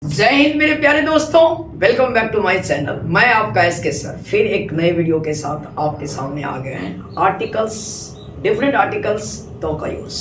जय हिंद मेरे प्यारे दोस्तों, welcome back to my channel. मैं आपका एसके सर फिर एक नए वीडियो के साथ आपके सामने आ गए हैं। आर्टिकल्स, डिफरेंट आर्टिकल्स तो का यूज।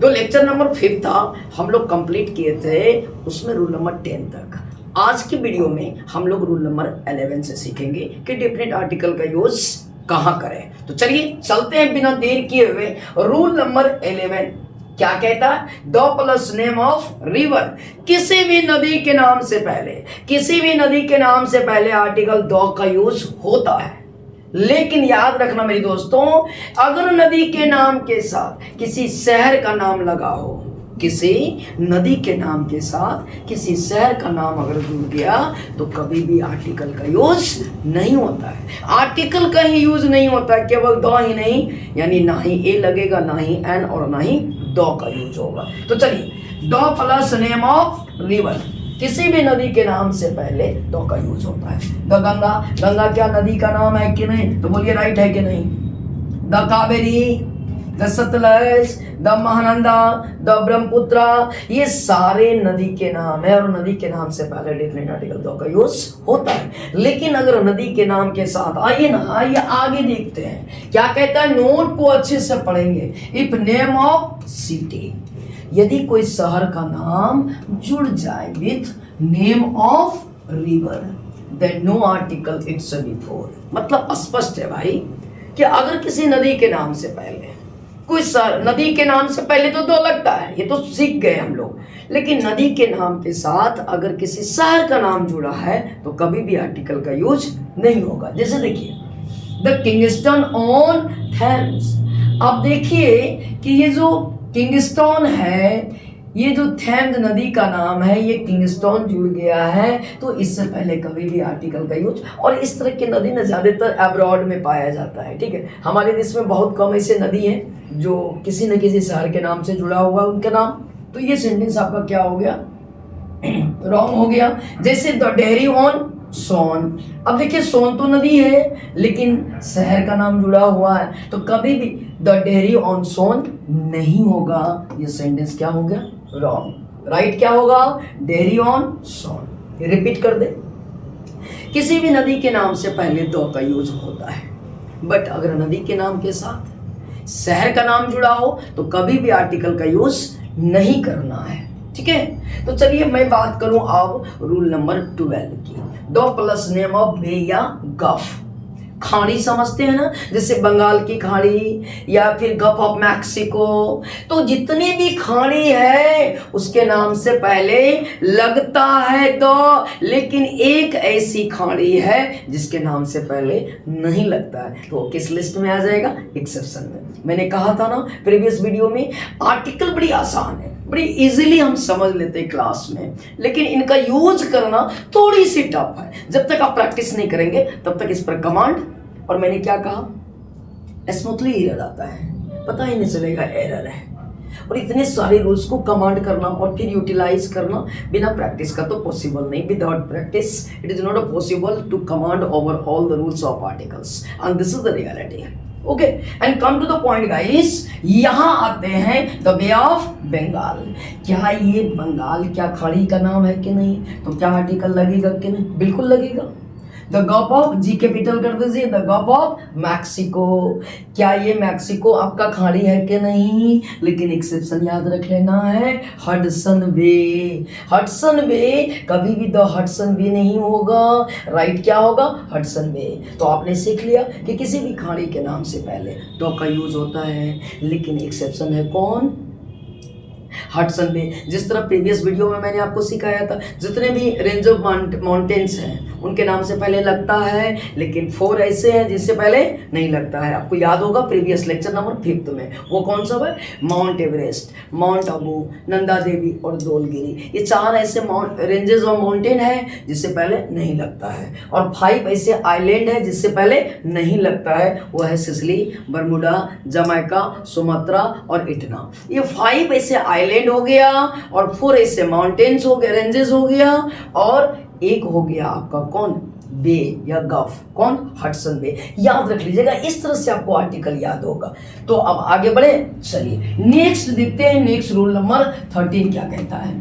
तो लेक्चर नंबर 5 था, हम लोग कंप्लीट किए थे, उसमें रूल नंबर 10 तक। आज की वीडियो में हम लोग रूल नंबर 11 से सीखेंगे कि डिफरेंट आर्टिकल का यूज कहाँ करें। तो चलिए चलते हैं बिना देर किए हुए। रूल नंबर 11 क्या कहता है? The plus name of river. किसी भी नदी के नाम से पहले, किसी भी नदी के नाम से पहले आर्टिकल द का यूज होता है। लेकिन याद रखना मेरे दोस्तों, अगर नदी के नाम के साथ किसी शहर का नाम लगा हो, किसी नदी के नाम के साथ किसी शहर का नाम अगर जुड़ गया तो कभी भी आर्टिकल का यूज नहीं होता है। आर्टिकल का ही यूज नहीं होता है, केवल द ही नहीं, यानी ना ही ए लगेगा, ना ही एन और ना ही द का यूज होगा। तो चलिए, the plus name of river, किसी भी नदी के नाम से पहले द का यूज होता है। द गंगा, गंगा क्या नदी का नाम है कि नहीं? तो बोलिए राइट है कि नहीं? The Kaveri, the Sutlej, the Mahananda, the Brahmaputra, ये सारे नदी के नाम है और नदी के नाम से पहले डिफरेंट आर्टिकल द का यूज होता है। लेकिन अगर नदी के नाम के साथ, आइए ना, आइए आगे देखते हैं क्या कहता है। नोट को अच्छे से पढ़ेंगे। इफ नेम ऑफ सिटी, यदि कोई शहर का नाम जुड़ जाए with name of river, then no article it's before. मतलब स्पष्ट है भाई कि अगर किसी नदी के नाम से पहले कोई नदी के नाम से पहले तो दो लगता है, ये तो सीख गए हम लोग। लेकिन नदी के नाम के साथ अगर किसी शहर का नाम जुड़ा है तो कभी भी आर्टिकल का यूज नहीं होगा। जैसे देखिए, द किंगस्टन ऑन थेम्स। अब देखिए कि ये जो किंगस्टन है, ये जो थेम्स नदी का नाम है, ये किंगस्टन जुड़ गया है, तो इससे पहले कभी भी आर्टिकल का यूज। और इस तरह की नदी ना ज्यादातर अब्रॉड में पाया जाता है, ठीक है। हमारे देश में बहुत कम ऐसे नदी हैं जो किसी न किसी शहर के नाम से जुड़ा हुआ उनका नाम। तो ये सेंटेंस आपका क्या हो गया? रॉन्ग हो गया। जैसे द डेयरी ऑन सोन। अब देखिए, सोन तो नदी है लेकिन शहर का नाम जुड़ा हुआ है, तो कभी भी द डेयरी ऑन सोन नहीं होगा। ये सेंटेंस क्या हो गया? रॉन्ग। राइट क्या होगा? Dairy on Son. रिपीट कर दे। किसी भी नदी के नाम से पहले द का यूज होता है, बट अगर नदी के नाम के साथ शहर का नाम जुड़ा हो तो कभी भी आर्टिकल का यूज नहीं करना है, ठीक है। तो चलिए मैं बात करूं अब रूल नंबर 12 की। द प्लस नेम ऑफ बे या गफ। खाड़ी समझते हैं ना, जैसे बंगाल की खाड़ी या फिर गफ ऑफ मैक्सिको। तो जितनी भी खाड़ी है उसके नाम से पहले लगता है द, लेकिन एक ऐसी खाड़ी है जिसके नाम से पहले नहीं लगता है, तो किस लिस्ट में आ जाएगा? एक्सेप्शन में। मैंने कहा था ना प्रीवियस वीडियो में, आर्टिकल बड़ी आसान है, बड़ी इजीली हम समझ लेते हैं क्लास में, लेकिन इनका यूज करना थोड़ी सी टफ है। जब तक आप प्रैक्टिस नहीं करेंगे तब तक इस पर कमांड, और मैंने क्या कहा, स्मूथली एरर आता है, पता ही नहीं चलेगा एरर है। और इतने सारे रूल्स को कमांड करना और फिर यूटिलाइज करना बिना प्रैक्टिस का तो पॉसिबल नहीं। Without practice it is not possible to command over all the rules of articles, and this is the reality. Okay, and come to the point guys, यहां आते हैं द बे ऑफ बंगाल। क्या ये बंगाल क्या खाड़ी का नाम है कि नहीं? तो क्या आर्टिकल लगेगा कि नहीं? बिल्कुल लगेगा। The gulf of, G capital कर दीजिए, द गल्फ ऑफ मैक्सिको। क्या ये मैक्सिको आपका खाड़ी है कि नहीं? लेकिन एक्सेप्शन याद रख लेना है, हडसन बे। हडसन बे, कभी भी द हडसन बे नहीं होगा। राइट क्या होगा? Hudson Bay. तो आपने सीख लिया कि किसी भी खाड़ी के नाम से पहले द का यूज होता है, लेकिन एक्सेप्शन है कौन? Hudson Bay. जिस तरह प्रीवियस वीडियो में मैंने आपको सिखाया था, जितने भी रेंज ऑफ माउंटेन्स हैं उनके नाम से पहले लगता है, लेकिन 4 ऐसे हैं जिससे पहले नहीं लगता है। आपको याद होगा प्रीवियस लेक्चर नंबर 5 में, वो कौन सा है? Mount Everest, Mount Abu, Nanda Devi और धौलगिरी। ये 4 ऐसे रेंजेस ऑफ माउंटेन है जिससे पहले नहीं लगता है, और 5 ऐसे आइलैंड है जिससे पहले नहीं लगता है। वो है सिसिली, बर्मुडा, जमैका, सुमात्रा और इटना। ये 5 ऐसे आइलैंड हो गया और 4 ऐसे माउंटेन्स हो गए, रेंजेस हो गया, और एक हो गया आपका कौन? बे या गल्फ। कौन? Hudson Bay. याद रख लीजिएगा, इस तरह से आपको आर्टिकल याद होगा। तो अब आगे बढ़े, चलिए नेक्स्ट देखते हैं। नेक्स्ट रूल नंबर 13 क्या कहता है?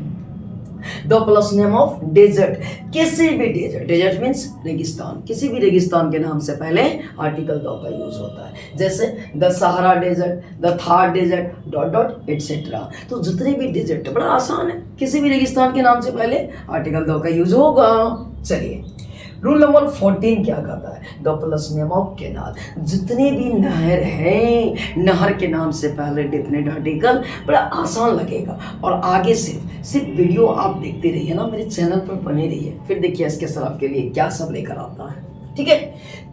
The plus name of desert, किसी भी डेजर्ट, डेजर्ट मीन्स रेगिस्तान, किसी भी रेगिस्तान के नाम से पहले आर्टिकल द का यूज होता है। जैसे the Sahara desert, the Thar desert, dot dot etcetera. तो जितने भी डेजर्ट, बड़ा आसान है, किसी भी रेगिस्तान के नाम से पहले आर्टिकल द का यूज होगा। चलिए रूल नंबर 14 क्या कहता है, the plus name of canal, जितने भी नहर हैं, नहर के नाम से पहले डेफिनेट आर्टिकल, बड़ा आसान लगेगा। और आगे सिर्फ वीडियो आप देखते रहिए ना, मेरे चैनल पर बने रहिए, फिर देखिए इसके सर आपके लिए क्या सब लेकर आता है, ठीक है।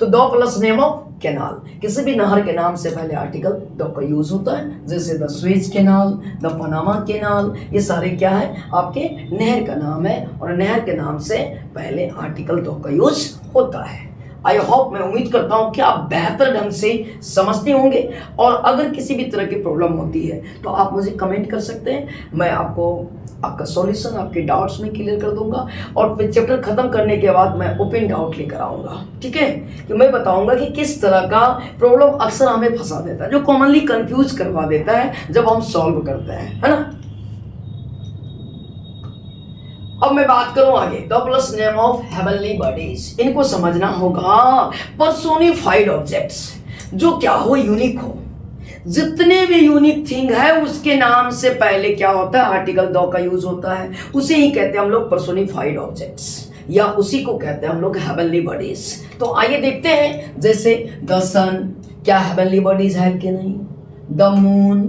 तो the plus name of canal, किसी भी नहर के नाम से पहले आर्टिकल द का यूज होता है। जैसे the Suez canal, the Panama canal, ये सारे क्या है, आपके नहर का नाम है और नहर के नाम से पहले आर्टिकल द का यूज होता है। आई होप, मैं उम्मीद करता हूं कि आप बेहतर ढंग से समझते होंगे। और अगर किसी भी तरह की प्रॉब्लम होती है तो आप मुझे कमेंट कर सकते हैं, मैं आपको आपका सॉल्यूशन, आपके डाउट्स में क्लियर कर दूंगा। और फिर चैप्टर खत्म करने के बाद मैं ओपन डाउट लेकर आऊंगा, ठीक है। कि मैं बताऊंगा कि किस तरह का प्रॉब्लम अक्सर हमें फंसा देता है, जो कॉमनली कंफ्यूज करवा देता है जब हम सॉल्व करते हैं, है ना। अब मैं बात करूं आगे, the plus name of heavenly bodies, इनको समझना होगा। पर्सोनिफाइड ऑब्जेक्ट्स, जो क्या हो, यूनिक हो, जितने भी यूनिक थिंग है उसके नाम से पहले क्या होता है, आर्टिकल द का यूज होता है। उसे ही कहते हैं हम लोग पर्सोनिफाइड ऑब्जेक्ट्स, या उसी को कहते हैं हम लोग हेवनली बॉडीज। तो आइए देखते हैं, जैसे द सन, क्या हेवनली बॉडीज है कि नहीं, द मून,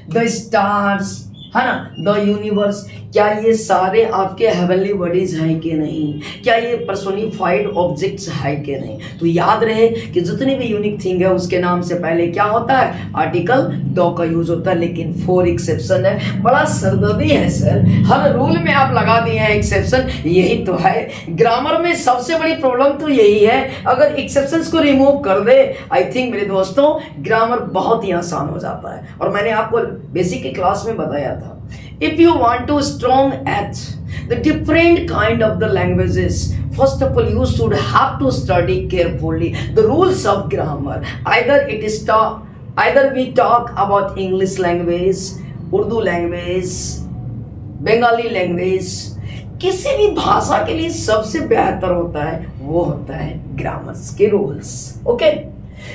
द स्टार्स, है ना, द यूनिवर्स, क्या ये सारे आपके हेवनली बॉडीज हैं कि नहीं, क्या ये पर्सोनिफाइड ऑब्जेक्ट्स है कि नहीं। तो याद रहे कि जितनी भी यूनिक थिंग है उसके नाम से पहले क्या होता है, आर्टिकल द का यूज होता है। लेकिन 4 एक्सेप्शन है, बड़ा सरदर्दी है सर, हर रूल में आप लगा दिए हैं एक्सेप्शन, यही तो है ग्रामर में सबसे बड़ी प्रॉब्लम, तो यही है। अगर एक्सेप्शंस को रिमूव कर दे, आई थिंक मेरे दोस्तों ग्रामर बहुत ही आसान हो जाता है। और मैंने आपको बेसिक की क्लास में बताया था, if you want to strong at the different kind of the languages, first of all you should have to study carefully the rules of grammar. Either we talk about English language, Urdu language, Bengali language, किसी भी भाषा के लिए सबसे बेहतर होता है वो होता है ग्रामर्स के रूल्स, ओके।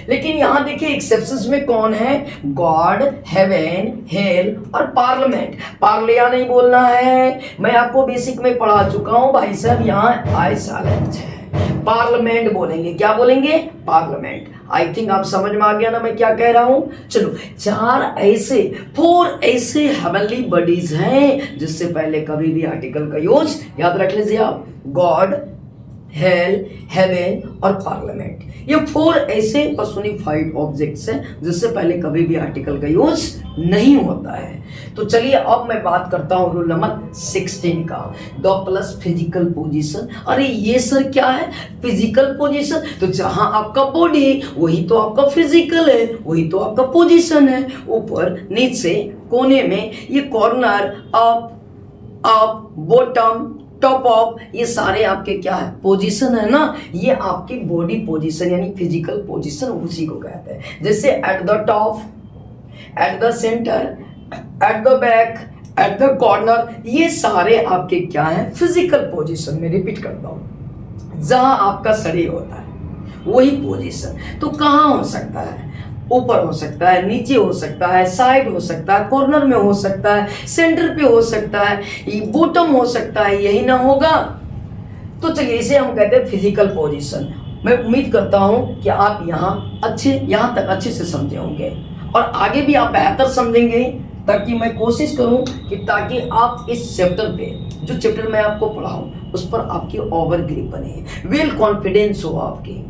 लेकिन यहां देखिए एक्सेप्शंस में कौन है, गॉड, हेवन, हेल और पार्लियामेंट। पार्लिया नहीं बोलना है, मैं आपको बेसिक में पढ़ा चुका हूं भाई साहब, यहाँ आई साइलेंट है, पार्लियामेंट बोलेंगे। क्या बोलेंगे, पार्लियामेंट। आई थिंक आप समझ में आ गया ना मैं क्या कह रहा हूं। चलो 4 ऐसे हेवनली बॉडीज हैं जिससे पहले कभी भी आर्टिकल का यूज, याद रख लीजिए आप, गॉड, हेल, हेवन और पार्लियामेंट, ये 4 ऐसे पर्सोनिफाइड ऑब्जेक्ट्स हैं जिससे पहले कभी भी आर्टिकल का यूज नहीं होता है। तो चलिए अब मैं बात करता हूं रूल नंबर 16 का, द प्लस फिजिकल पोजीशन। अरे ये सर क्या है, फिजिकल पोजीशन, तो जहां आपका बॉडी वही तो आपका फिजिकल है, वही तो आपका पोजीशन है। ऊपर, नीचे, कोने में, ये corner, up, bottom, top of, ये सारे आपके क्या है, पोजीशन है ना, ये आपकी बॉडी पोजीशन यानी फिजिकल पोजीशन उसी को कहते हैं। जैसे at the top, at the centre, at the back, at the corner, ये सारे आपके क्या है, फिजिकल पोजीशन। में रिपीट करता हूं, जहां आपका शरीर होता है वही पोजीशन। तो कहां हो सकता है, ऊपर हो सकता है, नीचे हो सकता है, साइड हो सकता है, कॉर्नर में हो सकता है, सेंटर पे हो सकता है, बॉटम हो सकता है, यही ना होगा। तो चलिए इसे हम कहते हैं फिजिकल पोजीशन। मैं उम्मीद करता हूं कि आप यहाँ तक अच्छे से समझे होंगे और आगे भी आप बेहतर समझेंगे, ताकि मैं कोशिश करूं कि ताकि आप इस चैप्टर पे, जो चैप्टर मैं आपको पढ़ाऊं उस पर आपकी ओवर ग्रिप बने, वेल कॉन्फिडेंस हो आपकी।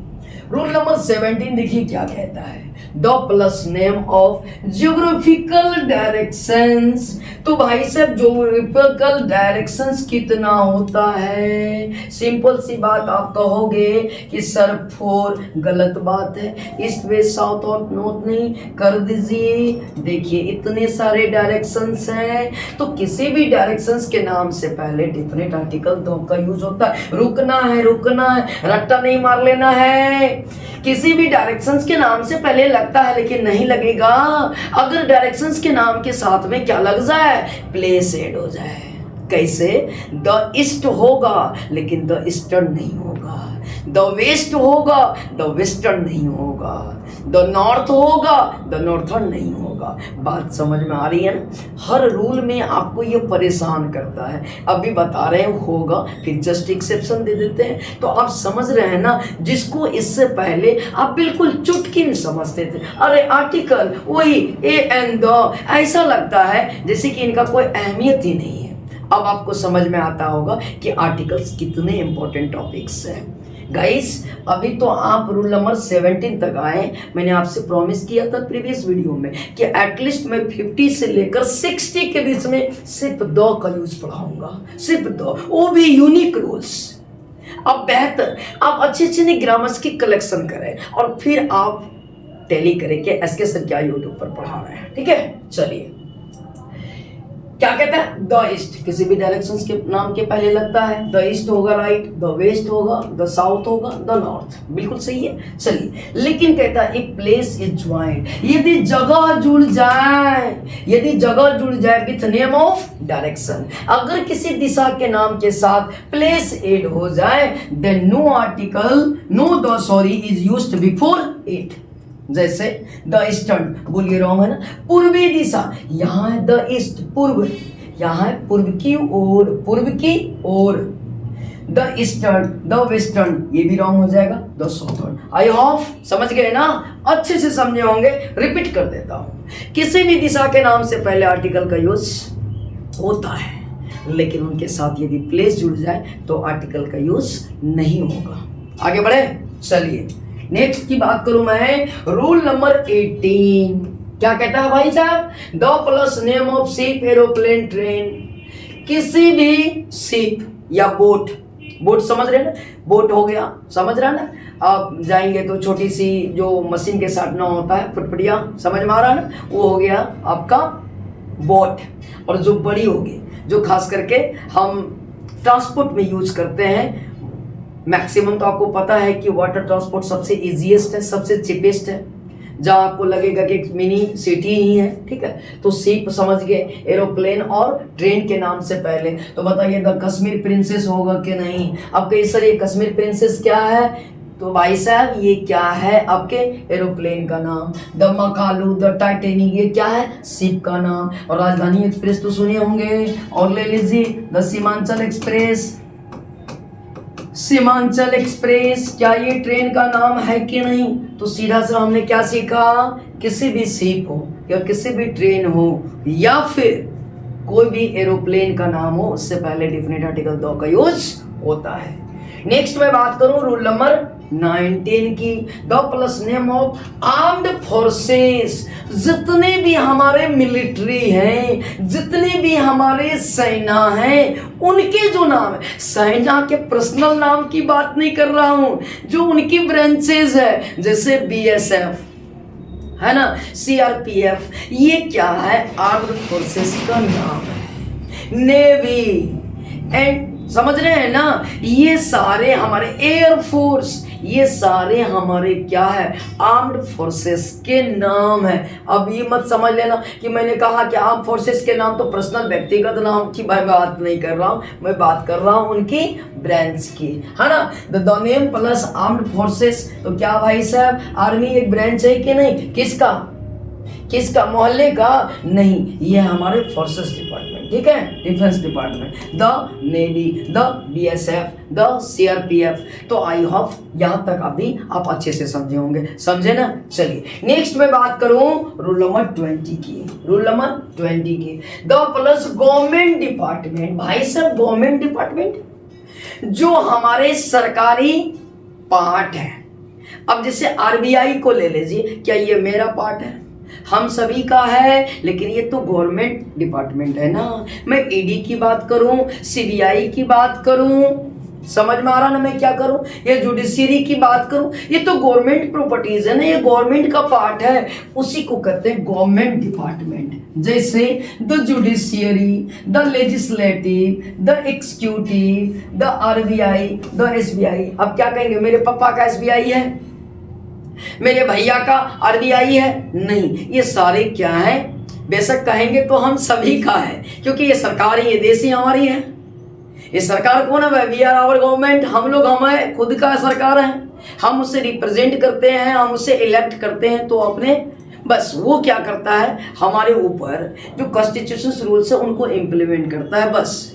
रूल नंबर 17 देखिए क्या कहता है, the plus name of geographical directions. तो भाई साहब ज्योग्राफिकल डायरेक्शंस कितना होता है, सिंपल सी बात आप कहोगे कि सर 4, गलत बात है, ईस्ट वेस्ट साउथ और नॉर्थ नहीं, कर दीजिए। देखिए इतने सारे डायरेक्शंस हैं, तो किसी भी डायरेक्शंस के नाम से पहले डेफिनेट आर्टिकल द का यूज होता है। रुकना है, रट्टा नहीं मार लेना है। किसी भी डायरेक्शंस के नाम से पहले लगता है लेकिन नहीं लगेगा अगर डायरेक्शंस के नाम के साथ में क्या लग जाए, प्लेस ऐड हो जाए। कैसे? द ईस्ट होगा लेकिन द ईस्टर्न नहीं होगा, द वेस्ट होगा द वेस्टर्न नहीं होगा, द नॉर्थ होगा द नॉर्थर्न नहीं होगा। बात समझ में आ रही है ना? हर रूल में आपको ये परेशान करता है। अभी बता रहे हैं होगा, फिर जस्ट एक्सेप्शन दे देते हैं। तो आप समझ रहे हैं ना, जिसको इससे पहले आप बिल्कुल चुटकी में समझते थे, अरे आर्टिकल वही ए एंड द, ऐसा लगता है जैसे कि इनका कोई अहमियत ही नहीं है। अब आपको समझ में आता होगा कि आर्टिकल्स कितने इंपॉर्टेंट टॉपिक्स हैं। गाइस अभी तो आप रूल नंबर 17 तक आए। मैंने आपसे प्रॉमिस किया था प्रीवियस वीडियो में कि एटलीस्ट मैं 50 से लेकर 60 के बीच में सिर्फ द का यूज पढ़ाऊंगा, सिर्फ द, वो भी यूनिक रूल्स। अब बेहतर आप अच्छे ग्रामर्स की कलेक्शन करें और फिर आप टैली करें कि एसके सर क्या यूट्यूब पर पढ़ा रहे हैं। ठीक है, चलिए क्या कहता है? द ईस्ट किसी भी डायरेक्शंस के नाम के पहले लगता है। द ईस्ट होगा राइट, द वेस्ट होगा, द साउथ होगा, द नॉर्थ, बिल्कुल सही है। चलिए, लेकिन कहता है एक प्लेस इज ज्वाइंट, यदि जगह जुड़ जाए, यदि जगह जुड़ जाए विथ नेम ऑफ डायरेक्शन, अगर किसी दिशा के नाम के साथ प्लेस एड हो जाए, then no article no the sorry is used before it. जैसे द ईस्टर्न, बोलिए रॉन्ग है ना, पूर्वी दिशा, यहाँ है द ईस्ट पूर्व, यहाँ है पूर्व की ओर, पूर्व की ओर। द ईस्टर्न, द वेस्टर्न, ये भी रॉन्ग हो जाएगा, द साउथर्न। आई होप समझ गए ना, अच्छे से समझे होंगे। रिपीट कर देता हूँ, किसी भी दिशा के नाम से पहले आर्टिकल का यूज होता है, लेकिन उनके साथ यदि प्लेस जुड़ जाए तो आर्टिकल का यूज नहीं होगा। आगे बढ़े, चलिए नेक्स्ट की बात करूं मैं, रूल नंबर 18 क्या कहता है भाई साहब? The plus name of ship, aeroplane, train, किसी भी शिप या बोट, बोट समझ रहे ना, बोट हो गया, समझ रहा ना, आप जाएंगे तो छोटी सी जो मशीन के साथ ना होता है फुटपड़िया, समझ में आ रहा ना, वो हो गया आपका बोट। और जो बड़ी होगी, जो खास करके हम ट्रांसपोर्ट में यूज करते हैं, मैक्सिमम तो आपको पता है कि वाटर ट्रांसपोर्ट सबसे इजीएस्ट है, सबसे चीपेस्ट है, जहां आपको लगेगा कि एक मिनी सिटी ही है। ठीक है, तो शिप समझ गए, एरोप्लेन और ट्रेन के नाम से पहले। तो बताइए द कश्मीर प्रिंसेस होगा कि नहीं? अब कहीं सर ये कश्मीर प्रिंसेस क्या है? तो भाई साहब ये क्या है? आपके एरोप्लेन का नाम। द मकालू, द टाइटेनिक, ये क्या है? शिप का नाम। और राजधानी एक्सप्रेस तो सुने होंगे, और ले लीजिए the Seemanchal express, Seemanchal express, क्या ये ट्रेन का नाम है कि नहीं? तो सीधा सा हमने क्या सीखा, किसी भी शिप हो या किसी भी ट्रेन हो या फिर कोई भी एरोप्लेन का नाम हो, उससे पहले डेफिनेट आर्टिकल द का यूज होता है। नेक्स्ट मैं बात करूं रूल नंबर 19 की, the plus name of armed forces, जितने भी हमारे मिलिट्री हैं, जितने भी हमारे सेना हैं, उनके जो नाम है, सेना के पर्सनल नाम की बात नहीं कर रहा हूं, जो उनकी ब्रांचेस है, जैसे बीएसएफ है ना, सीआरपीएफ, ये क्या है? आर्म्ड फोर्सेस का नाम है। नेवी एंड, समझ रहे हैं ना, ये सारे हमारे एयर फोर्स, ये सारे हमारे क्या है? आर्म्ड फोर्सेस के नाम है। अब ये मत समझ लेना कि मैंने कहा कि आर्म फोर्सेस के नाम तो पर्सनल व्यक्तिगत नाम की मैं बात नहीं कर रहा हूं, मैं बात कर रहा हूं उनकी ब्रांच की, है ना। The name plus armed forces, तो क्या भाई साहब आर्मी एक ब्रांच है कि नहीं? किसका? किसका? मोहल्ले का नहीं, ये हमारे फोर्सेस डिपार्टमेंट, ठीक है, defence department, the navy, the BSF, the CRPF. तो आई होप यहां तक अभी आप अच्छे से समझे होंगे, समझे ना। चलिए नेक्स्ट मैं बात करूं रूल नंबर 20 की, रूल नंबर 20 की, द प्लस गवर्नमेंट डिपार्टमेंट। भाई साहब गवर्नमेंट डिपार्टमेंट जो हमारे सरकारी पार्ट है, अब जैसे आरबीआई को ले लीजिए, क्या ये मेरा पार्ट है? हम सभी का है, लेकिन ये तो गवर्नमेंट डिपार्टमेंट है ना। मैं ईडी की बात करूं, सीबीआई की बात करूं, समझ में आ रहा ना मैं क्या करूं, ये जुडिशरी की बात करूं, ये तो गवर्नमेंट प्रॉपर्टीज है ना, ये गवर्नमेंट का पार्ट है, उसी को कहते हैं गवर्नमेंट डिपार्टमेंट। जैसे the judiciary, the legislative, the executive, the RBI, the SBI. अब क्या कहेंगे, मेरे पापा का एसबीआई है, मेरे भैया का आरबीआई है? नहीं, ये सारे क्या है? बेशक कहेंगे तो हम सभी का है, क्योंकि ये सरकार ही, ये देश ही हमारी है। ये सरकार कौन है? We are our government. हम लोग हमें खुद का सरकार है, हम उसे रिप्रेजेंट करते हैं, हम उसे इलेक्ट करते हैं। तो अपने बस वो क्या करता है, हमारे ऊपर जो कॉन्स्टिट्यूशन रूल्स है उनको इम्प्लीमेंट करता है। बस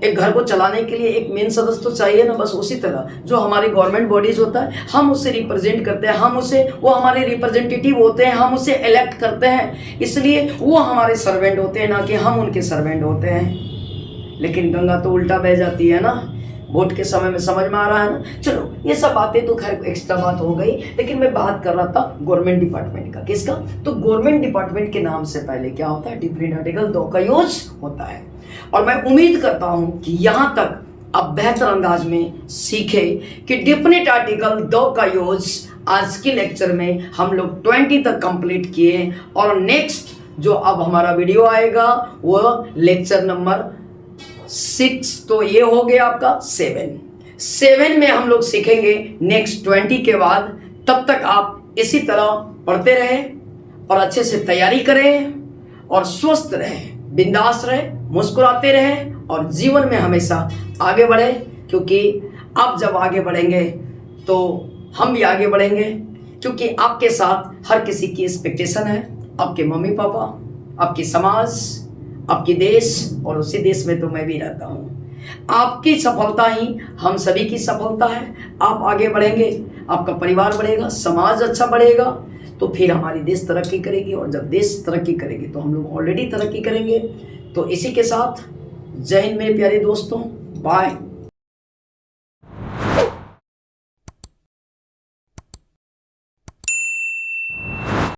एक घर को चलाने के लिए एक मेन सदस्य तो चाहिए ना, बस उसी तरह जो हमारे गवर्नमेंट बॉडीज होता है, हम उससे रिप्रेजेंट करते हैं, हम उसे, वो हमारे रिप्रेजेंटेटिव होते हैं, हम उसे इलेक्ट करते हैं, इसलिए वो हमारे सर्वेंट होते हैं, ना कि हम उनके सर्वेंट होते हैं। लेकिन गंगा तो उल्टा बह जाती है ना, वोट के समय में, समझ में आ रहा है ना। चलो ये सब बातें तो खैर एक्स्ट्रा बात हो गई, लेकिन मैं बात कर रहा था गवर्नमेंट डिपार्टमेंट का। किसका? तो गवर्नमेंट डिपार्टमेंट के नाम से पहले क्या होता है? डिफरेंट आर्टिकल 2 का यूज होता है। और मैं उम्मीद करता हूं कि यहां तक आप बेहतर अंदाज में सीखे कि डिफरेंट आर्टिकल 2 का यूज आज के लेक्चर में हम लोग 20 तक कंप्लीट किए। और नेक्स्ट जो अब हमारा वीडियो आएगा वो लेक्चर नंबर 6, तो ये हो गया आपका 7 में हम लोग सीखेंगे नेक्स्ट 20 के बाद। तब तक आप इसी तरह पढ़ते रहें और अच्छे से तैयारी करें और स्वस्थ रहें, बिंदास रहें, मुस्कुराते रहें और जीवन में हमेशा आगे बढ़े, क्योंकि आप जब आगे बढ़ेंगे तो हम भी आगे बढ़ेंगे, क्योंकि आपके साथ हर किसी की एक्सपेक्टेशन है। आपके मम्मी पापा, आपकी समाज, आपकी देश, और उसी देश में तो मैं भी रहता हूँ। आपकी सफलता ही हम सभी की सफलता है। आप आगे बढ़ेंगे, आपका परिवार बढ़ेगा, समाज अच्छा बढ़ेगा, तो फिर हमारी देश तरक्की करेगी। और जब देश तरक्की करेगी तो हम लोग ऑलरेडी तरक्की करेंगे। तो इसी के साथ जय हिंद मेरे प्यारे दोस्तों, बाय।